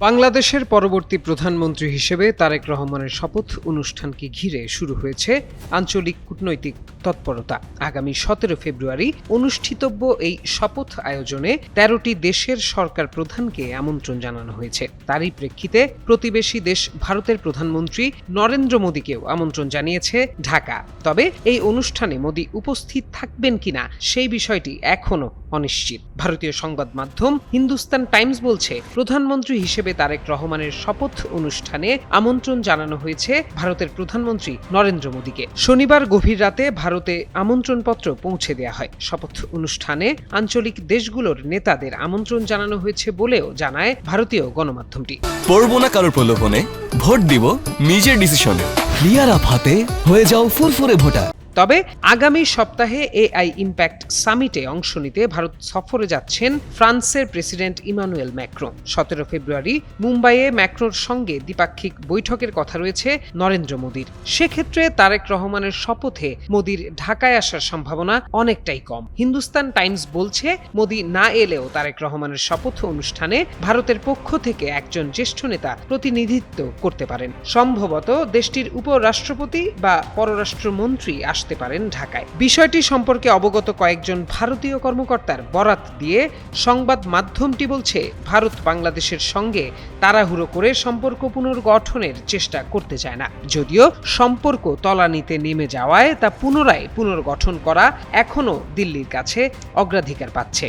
বাংলাদেশের পরবর্তী প্রধানমন্ত্রী হিসেবে তারেক রহমানের শপথ অনুষ্ঠানকে ঘিরে শুরু হয়েছে আঞ্চলিক কূটনৈতিক তৎপরতা। আগামী 17 ফেব্রুয়ারি অনুষ্ঠিতব্য এই শপথ আয়োজনে 13টি দেশের সরকার প্রধানকে আমন্ত্রণ জানানো হয়েছে। তারই প্রেক্ষিতে প্রতিবেশী দেশ ভারতের প্রধানমন্ত্রী নরেন্দ্র মোদীকেও আমন্ত্রণ জানিয়েছে ঢাকা। তবে এই অনুষ্ঠানে মোদী উপস্থিত থাকবেন কিনা সেই বিষয়টি এখনো অনিশ্চিত। ভারতীয় সংবাদ মাধ্যম হিন্দুস্তান টাইমস বলছে, প্রধানমন্ত্রী হিসেবে তারেক রহমানের শপথ অনুষ্ঠানে আমন্ত্রণ জানানো হয়েছে ভারতের প্রধানমন্ত্রী নরেন্দ্র মোদীকে। শনিবার গভীর রাতে ভারতে আমন্ত্রণপত্র পৌঁছে দেওয়া হয়। শপথ অনুষ্ঠানে আঞ্চলিক দেশগুলোর নেতাদের আমন্ত্রণ জানানো হয়েছে বলেও জানায় ভারতীয় গণমাধ্যমটি। পড়বো না কারোর প্রলোভনে, ভোট দিব নিজের ডিসিশনে। ক্লিয়ার আপ হাতে হয়ে যাও ফুরফুরে ভোটার। তবে আগামী সপ্তাহে এআই ইম্প্যাক্ট সামিটে অংশ নিতে ভারত সফরে যাচ্ছেন ফ্রান্সের প্রেসিডেন্ট ইমানুয়েল ম্যাক্রো। 17 ফেব্রুয়ারি মুম্বাইয়ে ম্যাক্রোর সঙ্গে দ্বিপাক্ষিক বৈঠকের কথা রয়েছে নরেন্দ্র মোদীর। সেক্ষেত্রে তারেক রহমানের শপথে মোদীর ঢাকায় আসার সম্ভাবনা অনেকটাই কম। হিন্দুস্তান টাইমস বলছে, মোদী না এলেও তারেক রহমানের শপথ অনুষ্ঠানে ভারতের পক্ষ থেকে একজন জ্যেষ্ঠ নেতা প্রতিনিধিত্ব করতে পারেন। সম্ভবত দেশটির উপরাষ্ট্রপতি বা পররাষ্ট্রমন্ত্রী আসতে পারেন ঢাকায়। বিষয়টি সম্পর্কে অবগত কয়েকজন ভারতীয় কর্মকর্তার বরাত দিয়ে সংবাদ মাধ্যমটি বলছে, ভারত বাংলাদেশের সঙ্গে তাড়াহুড়ো করে সম্পর্ক পুনর্গঠনের চেষ্টা করতে চায় না। যদিও সম্পর্ক তলানিতে নেমে যাওয়ায় তা পুনর্গঠন করা এখনো দিল্লির কাছে অগ্রাধিকার পাচ্ছে।